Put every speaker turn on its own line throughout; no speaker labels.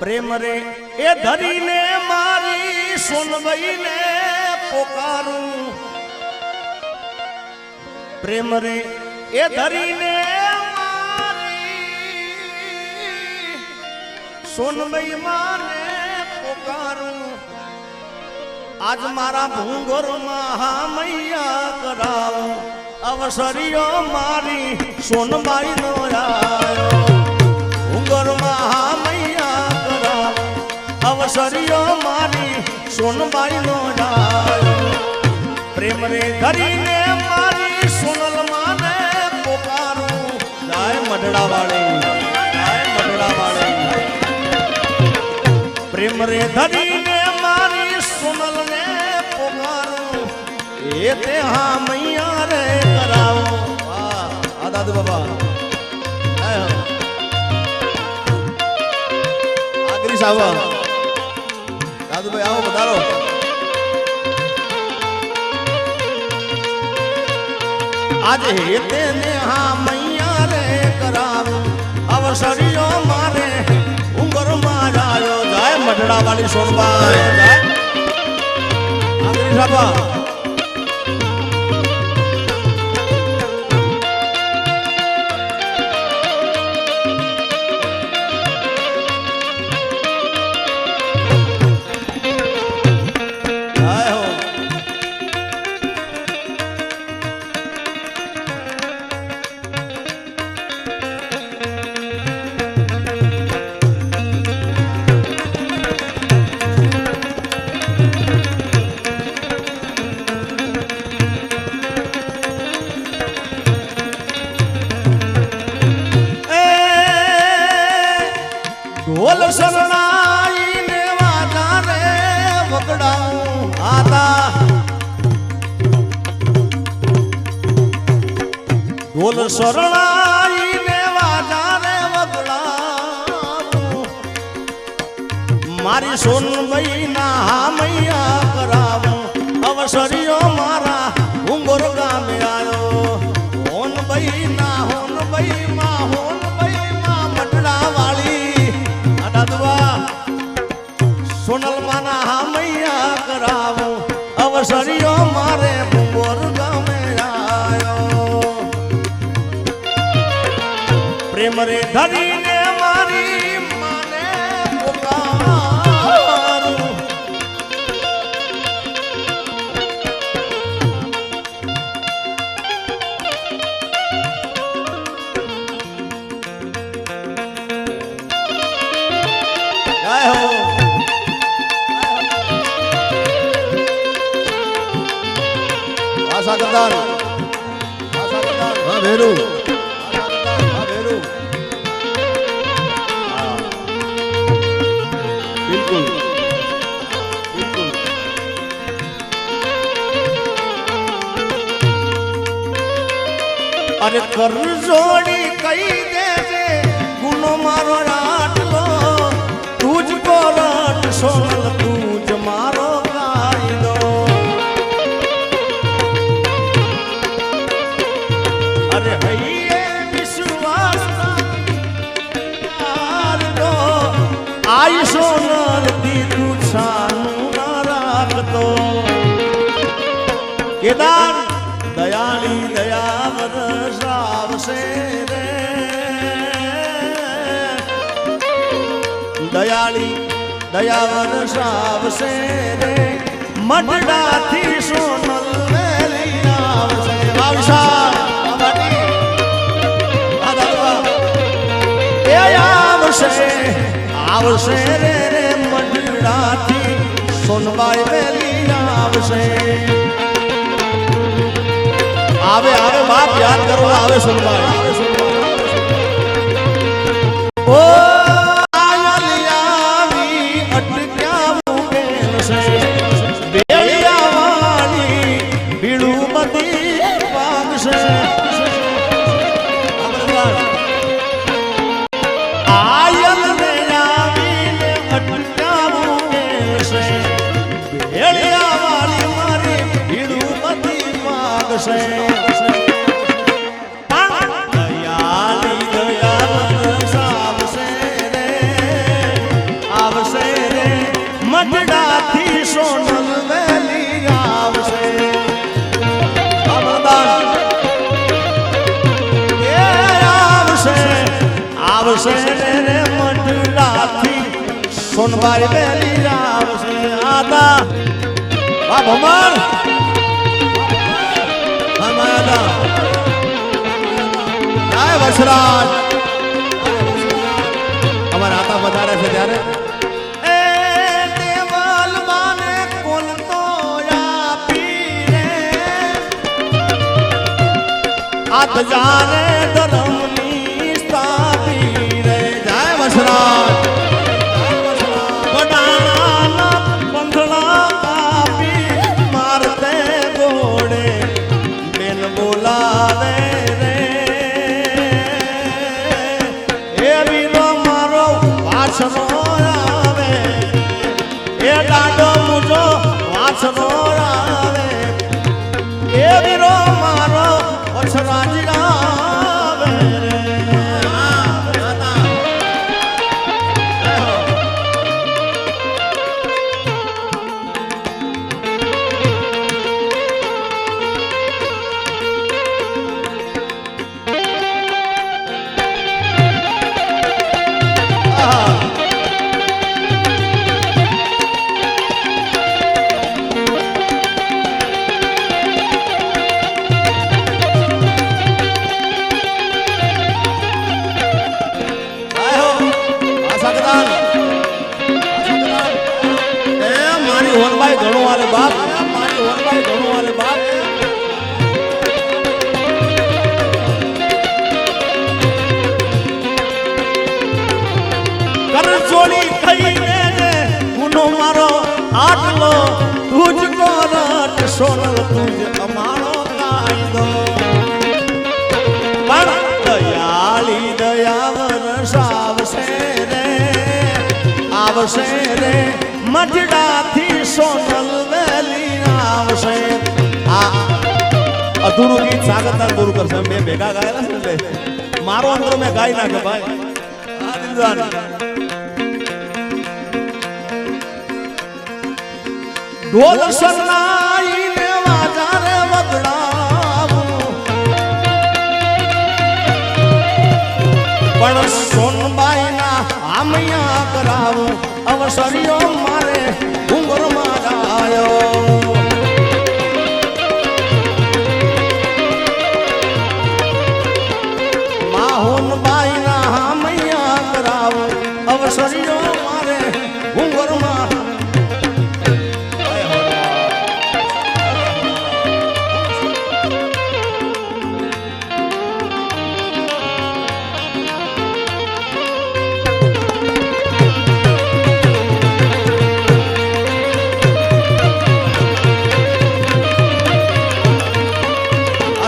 प्रेम रे ए धरी ने मारी सुनवई ने पुकारूं प्रेम रे ए धरी ने मारी सुनवई माने पुकारूं आज मारा भूंगोर महामैया कराऊं अवसरियो मारी सोनबाई नो आयो भूंगोर महामैया कराऊं अवसरियो मारी सोनबाई नो आयो प्रेम रे धरी ने मारी सुनल माने पुकारूं जाए मडड़ा वाले प्रेम रे धरी ने मारी सुनल ने पुकारूं ए ते हाँ मैया रे कराओ वाह दादू बाबा आगरी साहब दादू भाई आओ बताओ आज हेते ने हाँ मैया रे कराऊं अवसरियो मारे उंगर मारायो जाए मडड़ा वाली सोनबाई जाए आगरी साहब ढोल शरणाई ने वाजा रे वगड़ाऊं आता ढोल शरणाई ने वाजा रे वगड़ाऊं मारी सोनबाई ना मैया कराऊं अवसरियो मारा उंगोर गाम आयो होन बई ना होन बई मां मडड़ा वाली सोनल माना मैया कराऊं अवसरियो मारे भूंगोर गाँव आयो प्रेम रे धरी ने मारी माने पुकारूं जय हो आशा करदान हाँ भेरू हाँ भेरू बिल्कुल बिल्कुल अरे कर जोड़ी कई दे गुनो मारो राट लो तुझको राट सोनल तुझ मारो गाई दो अरे भैये विश्वास दो आई सोनल दी तू छानू ना राख दो केदार दयाली दयावर साव से रे दयाली दयावर साव से रे मडड़ा थी सोनल मेली नाव से बाविशा आवसे रे रे मडड़ा थी सोनबाई मेली आवसे आवे आवे बाप याद करो आवे सोनबाई ओ आयल आवी अटक्या मुकेल से बेलिया वाली बीड़ू मदी पाग से दयाली दयाल साब से रे આવશે રે મઢડાથી સોનબાઈ વેલી આવશે આદા વાહ ભમર અમારા જય વસરાજ અમારા આતા વધારે છે ત્યારે એ દેવલ માને કોલ તો આપી રે આત જાને ધર્મની સ્થાપી રે જય વસરાજ વડાણા પંથળા કાપી મારતે ગોળે બેન બોલાવે રે એ વીરો મારો વાછનો આવે એ દાડો મુજો વાછનો આવે એ વીરો મારો વછરાજી આવે રે હોનભાઈ ઘણું વાલે બાપ મારી હોનભાઈ ઘણું વાલે બાપ કરજોડી કહીને ગુનો મારો આટલો તુજ કોરટ સોનલ તુજ અમારો કાયદો પણ દયાળી દયા વરસાવશે રે આવશે રે મઢડાથી સોનલ વેલી આવશે આ અધૂરું ગીત સાગરદાર પૂરું કરશે મેં ભેગા ગાયેલા છે એટલે મારો અંદર મેં ગાઈ નાખે ભાઈ આ દિલદાર ઢોલ સન્નાઈને વાજારે વગડાવું પણ સોનબાઈના આમયા કરાવું અવસરીઓ મારે ઉંગરમાં ગાયો માહોનબાઈના હામૈયા કરાવો અવસરીઓ મારે ઉંગરમાં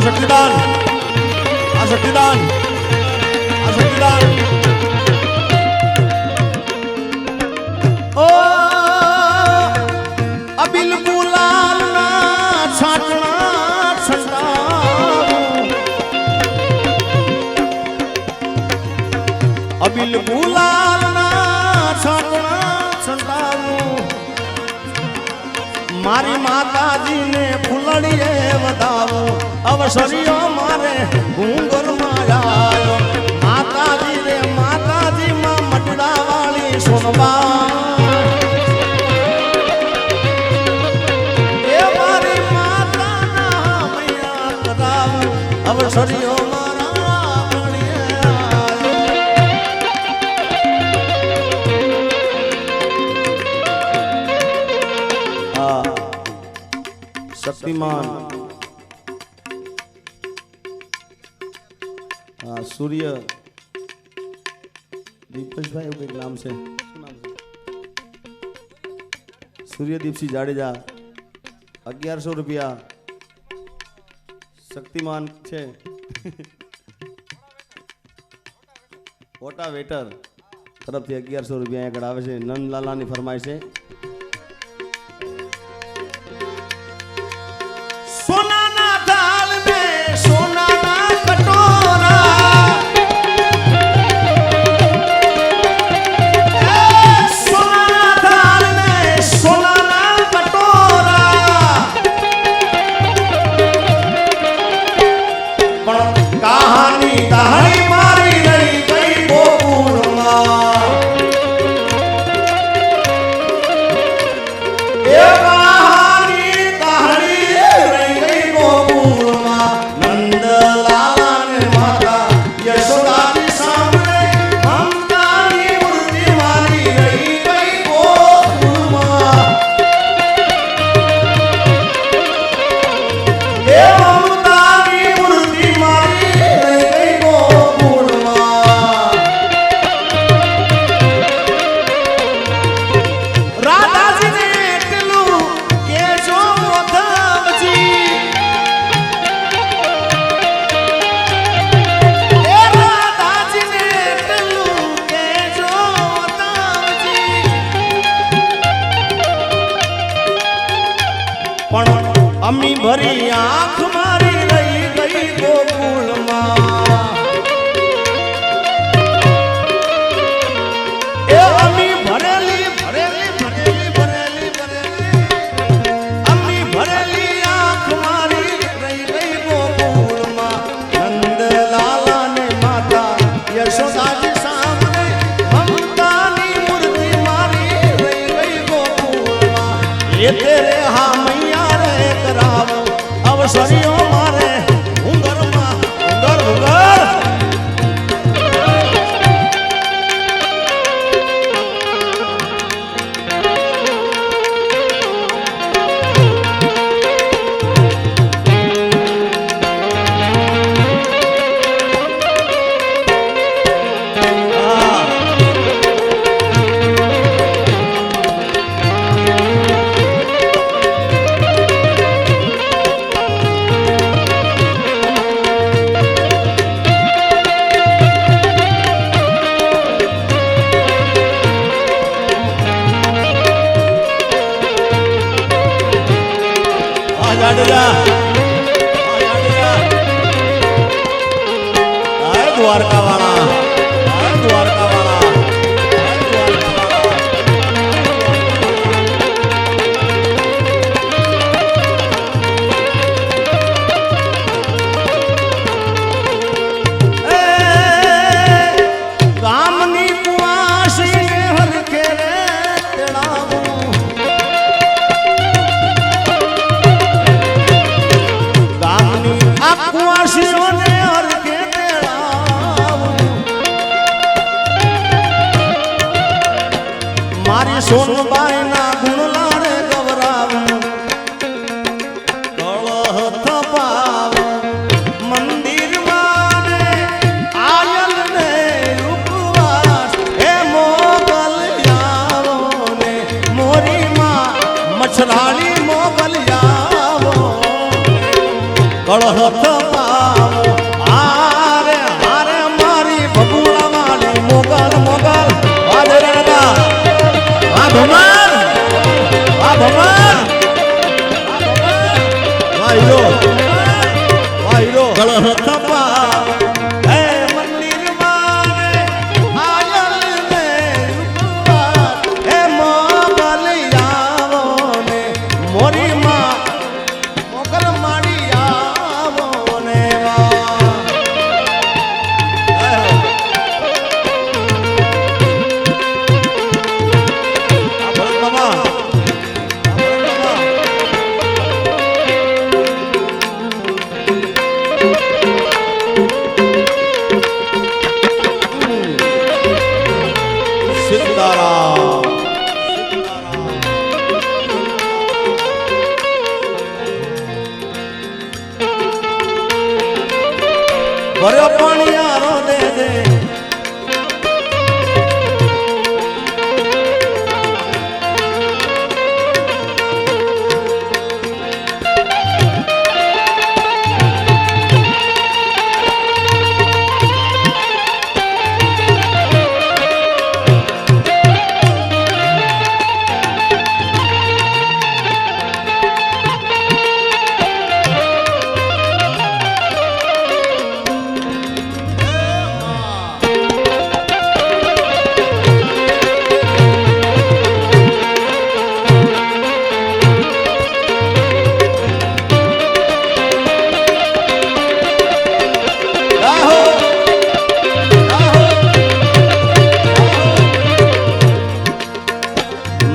શક્તિદાન આ શક્તિદાન આ શક્તિદાન ઓ અબિલ ગુલાલના છાટણા છંટાવું અબિલ ગુલાલના છાટણા છંટાવું મારી માતાજીને ફૂલડીએ વધાવો અવસરીઓ મારે ઘૂંઘરમાં આવ્યો માતાજી રે માતાજી માં મટડા વાળી સોનબા એ મારી માતાના મૈયા કરાવું અવસરીઓ મારા શક્તિમાન સૂર્ય દીપેશભાઈ એવું કંઈક નામ છે શું નામ છે સૂર્યદીપસિંહ જાડેજા 1100 રૂપિયા શક્તિમાન છે મોટા વેટર તરફથી 1100 રૂપિયા આગળ આવે છે નંદલાલાની ફરમાઈશ છે સોનાના થાળ ને સોનાના કટોરા સોનાના થાળ ને સોનાના કટોરા પણ કહાની તારી મારી રહી ગઈ બહુ ભરી આંખ મારી રહી ગઈ ગોકુળમાં એ અમી ભરેલી ભરેલી ભરેલી ભરેલી ભરેલી અમી ભરેલી આંખ મારી રહી ગઈ ગોકુળમાં નંદલાલા ને માતા યશોદાજી સામે મમતાની મૂર્તિ મારી રહી ગઈ ગોકુળમાં એ તેરે હા મૈયા રે કરાવો અવસરીઓ મારે ઉંગરમાં ઉંગર ઉંગર દ્વારકા વાળા દ્વારકા વાળા ગામની કુવાસી હરખે રે તેડાવો ગામની આ કુવાસીઓને હરખે મારી સોનબાઈ ના ગુણલાડે ગવરાવ કળહ થપાવ મંદિર માને આયલ ને રૂપવાસ હે મોગલિયાવો ને મોરી માં મછરાળી મોગલિયાવો કળહ થપાવ આરે હારે મારી ભગુડા વાળી મોગલ મોગલ વાદરા ભમર આ ભમર વાયરો વાયરો કળહ થપા હે મંદિર માને આયલ ને રૂપવાસ હે મોગલિયાવો ને મોરી માં મોગલ માડી આવો ને ભર્યો પાણીયારો દે દે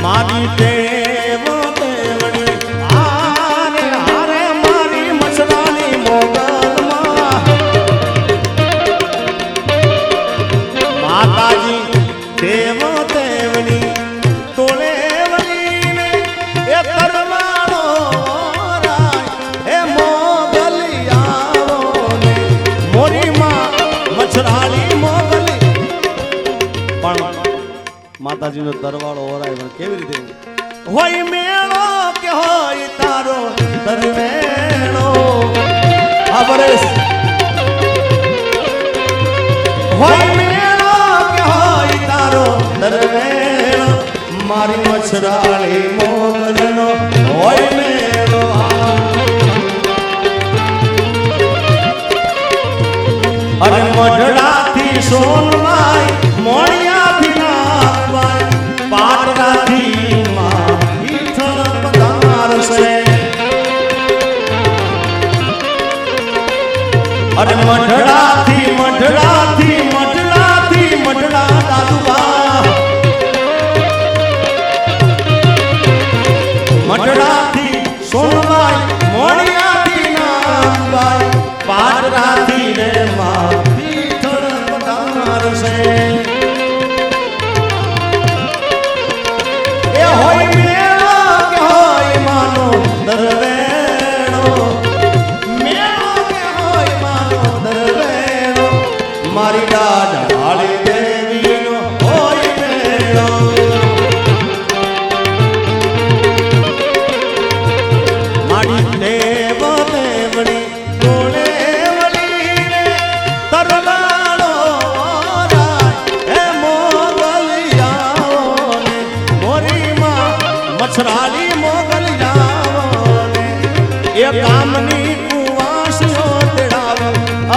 મારી દેવ દેવણી આરે હારે મારી મસરાની મોગલમાં માતાજી દેવ દેવણી તોલે વલીને એ તરવાળો રાય એ મોગલિયાવો ને મોરી માં મસરાની મોગલી પણ માતાજીનો દરવાળો ઓરાય પણ કેવી રીતે હોય મેળો કે હોય તારો દરવેળો અબરેશ હોય મેળો કે હોય તારો દરવેળો મારી મછરાળી મોગલનો હોય મેળો મઢડાથી સોનબાઈ મોણિયાથી નાગબાઈ પાટરાથી માં ઈઠળ પધારશે અરે મઢડાથી મઢડા દાદુબા મઢડાથી સોનબાઈ મોણિયાથી નાગબાઈ પાટરાથી રે માં ઈઠળ પધારશે એ હોય મેળો કે હોય માનો દરવેણો મેળો કે હોય માનો દરવેણો મારી દાઢાળી દેવીનો હોય મેળો મારી દેવ દેવણી ગોળે વળી રે તરવાળો રાય એ મોગલિયાઓ ને મોરીમાં મછરાળી મોગલિયાઓ ને એ કામની કુવાસીઓ તેડાવે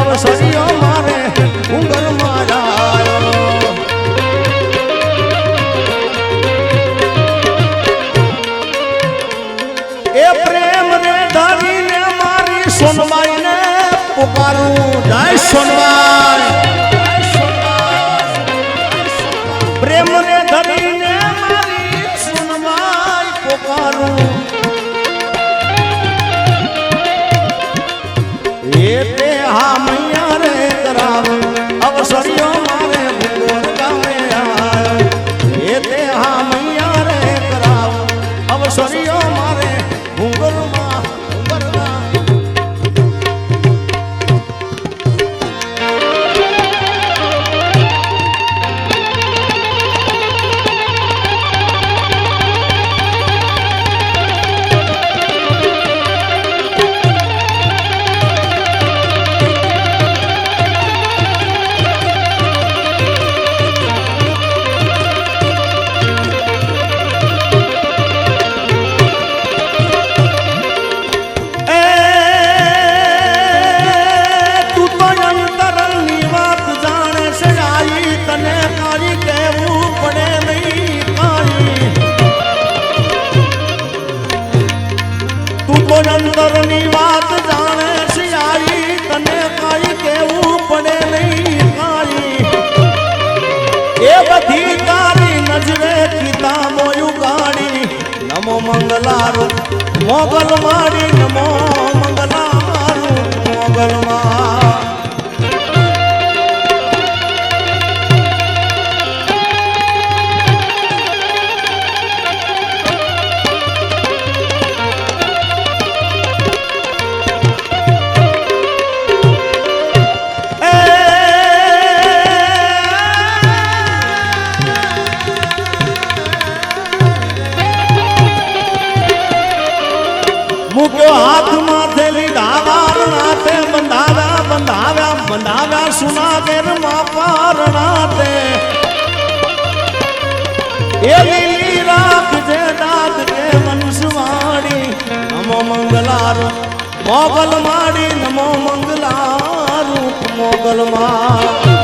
અવસરીઓ મારે ઉંગરમાં આવ્યો એ પ્રેમ રે ધરીને મારી સોનબાઈને પુકારું જય સોનબાઈ પ્રેમ રે ધરીને મારી સોનબાઈ પુકારું એ તે હા મૈયા રે કરાવે અવસરીઓ મારે ભૂગોળ ગામે આવ્યો એ તે હા મૈયા રે કરાવે અવસરીઓ મારે ભૂગોળમાં અંતરની વાત જાણે શિયાળી તને કાઈ કેવું પડે નહીં કાઈ એ બધી તારી નજરે કીતા મોયું ગાડી નમો મંગલારું મોગલ માડી નમો મંગલારું મોગલમાં મૂક્યો હાથમાં થેલી ધાવાર નાતે બંધાવ્યા સુનાગેર માં પારણાતે એ લીલી રાખજે દાદ કે વંશવાડી નમો મંગલારું મોગલ માડી નમો મંગલારું મોગલમાં